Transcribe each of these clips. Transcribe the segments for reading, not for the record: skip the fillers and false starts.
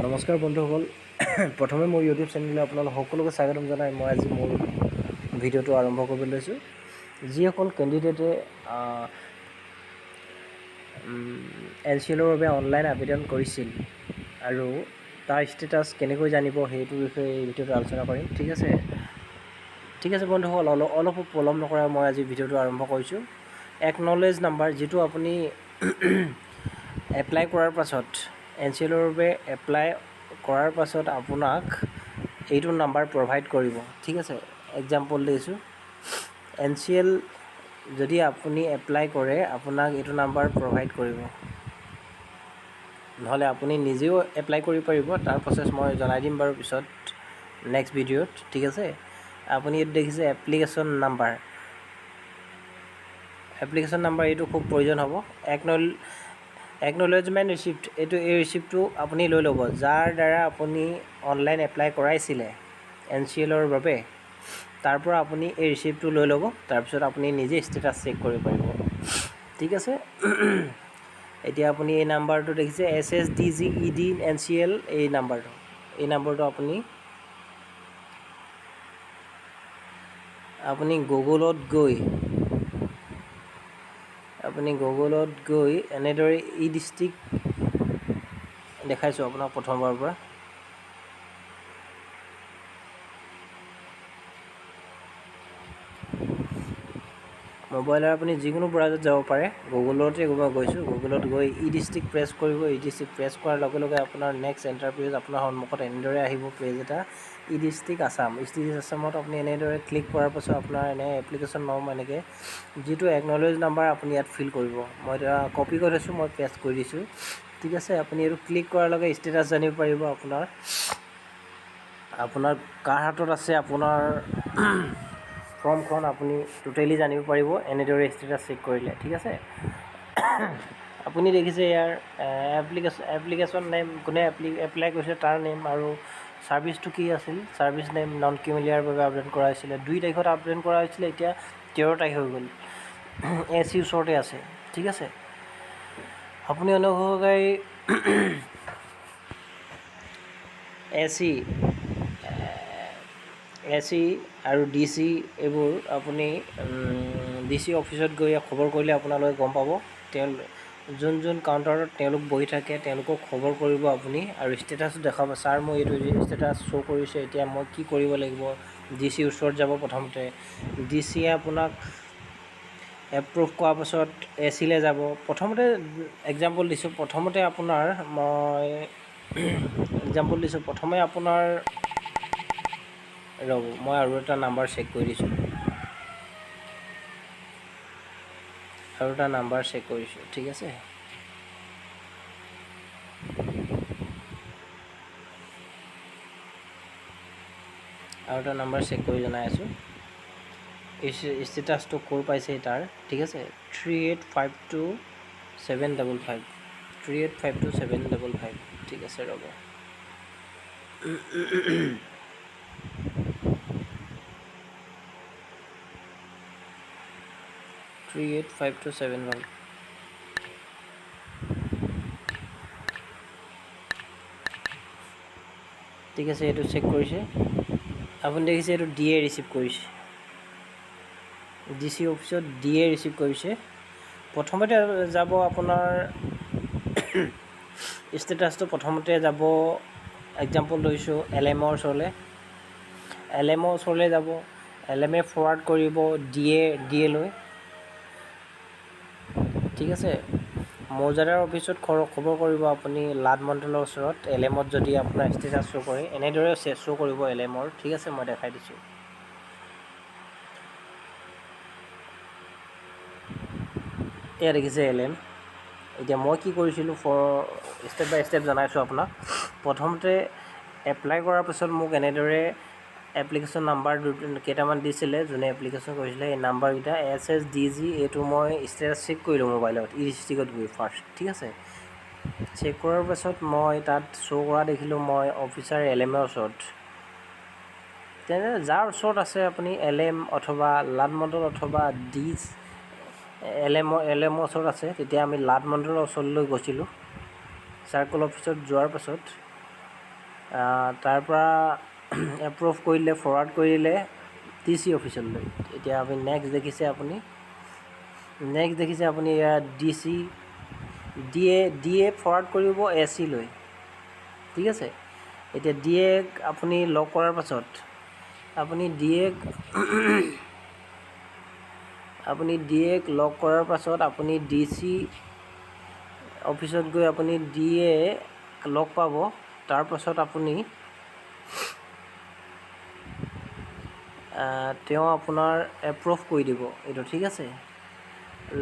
নমস্কাৰ বন্ধুসকল প্ৰথমে মোৰ ইউটিউব চেনেললৈ আপোনালোক সকলোকে স্বাগতম জনাই মই আজি মোৰ ভিডিঅ'টো আৰম্ভ কৰিবলৈ লৈছোঁ। যিসকল কেণ্ডিডেটে NCLৰ বাবে অনলাইন আবেদন কৰিছিল আৰু তাৰ ষ্টেটাছ কেনেকৈ জানিব সেইটোৰ বিষয়ে এই ভিডিঅ'টো আলোচনা কৰিম। ঠিক আছে বন্ধুসকল, অলপো পলম নকৰাই মই আজি ভিডিঅ'টো আৰম্ভ কৰিছোঁ। একনলেজ নাম্বাৰ, যিটো আপুনি এপ্লাই কৰাৰ পাছত NCLৰ বাবে এপ্লাই কৰাৰ পাছত আপোনাক এইটো নাম্বাৰ প্ৰভাইড কৰিব। ঠিক আছে, এক্সাম্পল দিছোঁ, NCL যদি আপুনি এপ্লাই কৰে আপোনাক এইটো নাম্বাৰ প্ৰভাইড কৰিব, নহ'লে আপুনি নিজেও এপ্লাই কৰিব পাৰিব। তাৰ প্ৰচেছ মই জনাই দিম বাৰু পিছত নেক্সট ভিডিঅ'ত। ঠিক আছে, আপুনি ইয়াত দেখিছে এপ্লিকেশ্যন নাম্বাৰ এইটো খুব প্ৰয়োজন হ'ব। একনলেজমেণ্ট ৰিচিপ্ট, এই ৰিচিপ্টটো আপুনি লৈ ল'ব। যাৰ দ্বাৰা আপুনি অনলাইন এপ্লাই কৰাইছিলে NCLৰ বাবে, তাৰ পৰা আপুনি এই ৰিচিপ্টটো লৈ ল'ব। তাৰপিছত আপুনি নিজে ষ্টেটাছ চেক কৰিব পাৰিব। ঠিক আছে, এতিয়া আপুনি এই নাম্বাৰটো দেখিছে SSDGED NCL, এই নাম্বাৰটো আপুনি গুগলত গৈ এনেদৰে ই ডিষ্ট্ৰিক্ট দেখাইছোঁ আপোনাক প্ৰথমবাৰৰ পৰা। মোবাইলৰ আপুনি যিকোনো ব্ৰাউজাৰত যাব পাৰে, গুগলতে গৈছোঁ। গুগলত গৈ ই ডিষ্ট্ৰিক্ট প্ৰেছ কৰিব। ই ডিষ্ট্ৰিক্ট প্ৰেছ কৰাৰ লগে লগে আপোনাৰ নেক্সট এণ্টাৰপ্ৰাইজ আপোনাৰ সন্মুখত এনেদৰে আহিব পেজ এটা, ই ডিষ্ট্ৰিক্ট আছামত আপুনি এনেদৰে ক্লিক কৰাৰ পাছত আপোনাৰ এপ্লিকেশ্যন নম এনেকৈ যিটো একনলেজ নাম্বাৰ আপুনি ইয়াত ফিল কৰিব। মই এতিয়া কপি কৰি থৈছোঁ, মই পেষ্ট কৰি দিছোঁ। ঠিক আছে, আপুনি এইটো ক্লিক কৰাৰ লগে ষ্টেটাছ জানিব পাৰিব আপোনাৰ কাৰ হাতত আছে আপোনাৰ ফৰ্মখন, আপুনি টোটেলি জানিব পাৰিব এনেদৰে ষ্টেটাছ চেক কৰিলে। ঠিক আছে, আপুনি দেখিছে ইয়াৰ এপ্লিকেশ্যন নেম, কোনে এপ্লাই কৰিছে তাৰ নেম, আৰু ছাৰ্ভিচটো কি আছিল, ছাৰ্ভিচ নেম নন ক্ৰিমিলিয়াৰ বাবে আবেদন কৰা হৈছিলে। 2 তাৰিখত আবেদন কৰা হৈছিলে, এতিয়া 13 তাৰিখ হৈ গ'ল। AC ওচৰতে আছে। ঠিক আছে, আপুনি অনুগ্ৰহকাৰী AC আৰু DC এইবোৰ আপুনি DC অফিচত গৈ খবৰ কৰিলে আপোনালোকে গম পাব। যোন কাউণ্টাৰত তেওঁলোক বহি থাকে তেওঁলোকক খবৰ কৰিব আপুনি, আৰু ষ্টেটাছটো দেখাব, ছাৰ মই এইটো ষ্টেটাছ শ্ব' কৰিছে, এতিয়া মই কি কৰিব লাগিব। DC ওচৰত যাব প্ৰথমতে, DCয়ে আপোনাক এপ্ৰুভ কৰাৰ পাছত AC-লে যাব। প্ৰথমতে এক্সাম্পল দিছোঁ, প্ৰথমে আপোনাৰ ৰ'ব, মই আৰু এটা নাম্বাৰ চেক কৰি দিছোঁ, ঠিক আছে, আৰু এটা নাম্বাৰ চেক কৰি জনাই আছোঁ। ষ্টেটাছটো ক'ৰ পাইছে তাৰ। ঠিক আছে, 3852-755 ঠিক আছে, ৰ'ব। 385271 ঠিক আছে, এইটো চেক কৰিছে। আপুনি দেখিছে এইটো DA ৰিচিভ কৰিছে, DC অফিচত DA ৰিচিভ কৰিছে। প্ৰথমতে যাব আপোনাৰ ষ্টেটাছটো, প্ৰথমতে যাব এক্সাম্পল লৈছোঁ LMৰ ওচৰলৈ যাব। LMে ফৰৱাৰ্ড কৰিব DA লৈ। ঠিক আছে, মৌজাদাৰ অফিচত খবৰ কৰিব আপুনি লাড মণ্ডলৰ ওচৰত, LMত যদি আপোনাৰ ষ্টেটাছ শ্ব' কৰে, এনেদৰে শ্ব' কৰিব LMৰ। ঠিক আছে, মই দেখাই দিছোঁ। এয়া দেখিছে LM। এতিয়া মই কি কৰিছিলোঁ, ষ্টেপ বাই ষ্টেপ জনাইছোঁ আপোনাক। প্ৰথমতে এপ্লাই কৰাৰ পিছত মোক এনেদৰে এপ্লিকেশ্যন নাম্বাৰ কেইটামান দিছিলে, যোনে এপ্লিকেশ্যন কৰিছিলে। এই নাম্বাৰকেইটা SSDG, এইটো মই ষ্টেটাছ চেক কৰিলোঁ মোবাইলত, ই ডিষ্ট্ৰিক্টত গৈ ফাৰ্ষ্ট। ঠিক আছে, চেক কৰাৰ পাছত মই তাত শ্ব' কৰা দেখিলোঁ মই অফিচাৰ LMৰ ওচৰত। তেনে যাৰ ওচৰত আছে আপুনি LM অথবা লাড মণ্ডল অথবা LMৰ ওচৰত আছে, তেতিয়া আমি লাড মণ্ডলৰ ওচৰলৈ গৈছিলোঁ। চাৰ্কল অফিচত যোৱাৰ পাছত তাৰ পৰা এপ্ৰুভ কৰিলে, ফৰৱাৰ্ড কৰিলে TC অফিচলৈ। এতিয়া আপুনি নেক্সট দেখিছে আপুনি ইয়াত DA ফৰৱাৰ্ড কৰিব AC লৈ, ঠিক আছে। এতিয়া DA আপুনি লক কৰাৰ পাছত আপুনি DA লক কৰাৰ পাছত আপুনি DC অফিচত গৈ আপুনি DA লগ পাব। তাৰ পাছত আপুনি তেওঁ আপোনাৰ এপ্ৰুভ কৰি দিব এইটো, ঠিক আছে।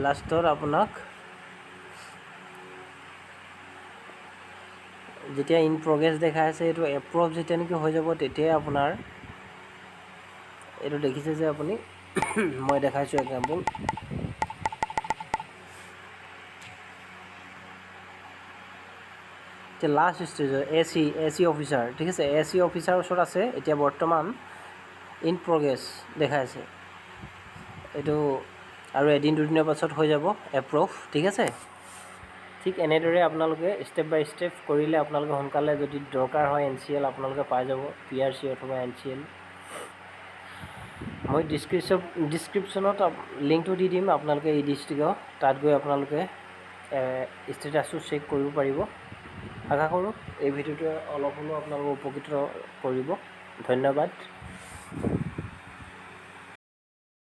লাষ্টত আপোনাক যেতিয়া ইন প্ৰগ্ৰেছ দেখাই আছে, এইটো এপ্ৰুভ যেতিয়া নেকি হৈ যাব, তেতিয়াই আপোনাৰ এইটো দেখিছে যে আপুনি মই দেখাইছোঁ এক্সাম্পল, এতিয়া লাষ্ট ষ্টেজৰ AC অফিচাৰ, ঠিক আছে। AC অফিচাৰৰ ওচৰত আছে এতিয়া বৰ্তমান ইন প্ৰগ্ৰেছ দেখাইছে এইটো, আৰু এদিন দুদিনৰ পাছত হৈ যাব এপ্ৰুভ, ঠিক আছে। ঠিক এনেদৰে আপোনালোকে ষ্টেপ বাই ষ্টেপ কৰিলে আপোনালোকে সোনকালে, যদি দৰকাৰ হয় NCL আপোনালোকে পাই যাব, PRC অথবা NCL। মই ডিছক্ৰিপশ্যনত লিংকটো দি দিম, আপোনালোকে এই ডিষ্ট্ৰিক্টৰ তাত গৈ আপোনালোকে ষ্টেটাছটো চেক কৰিব পাৰিব। আশা কৰোঁ এই ভিডিঅ'টোৱে অলপ হ'লেও আপোনালোকক উপকৃত কৰিব। ধন্যবাদ।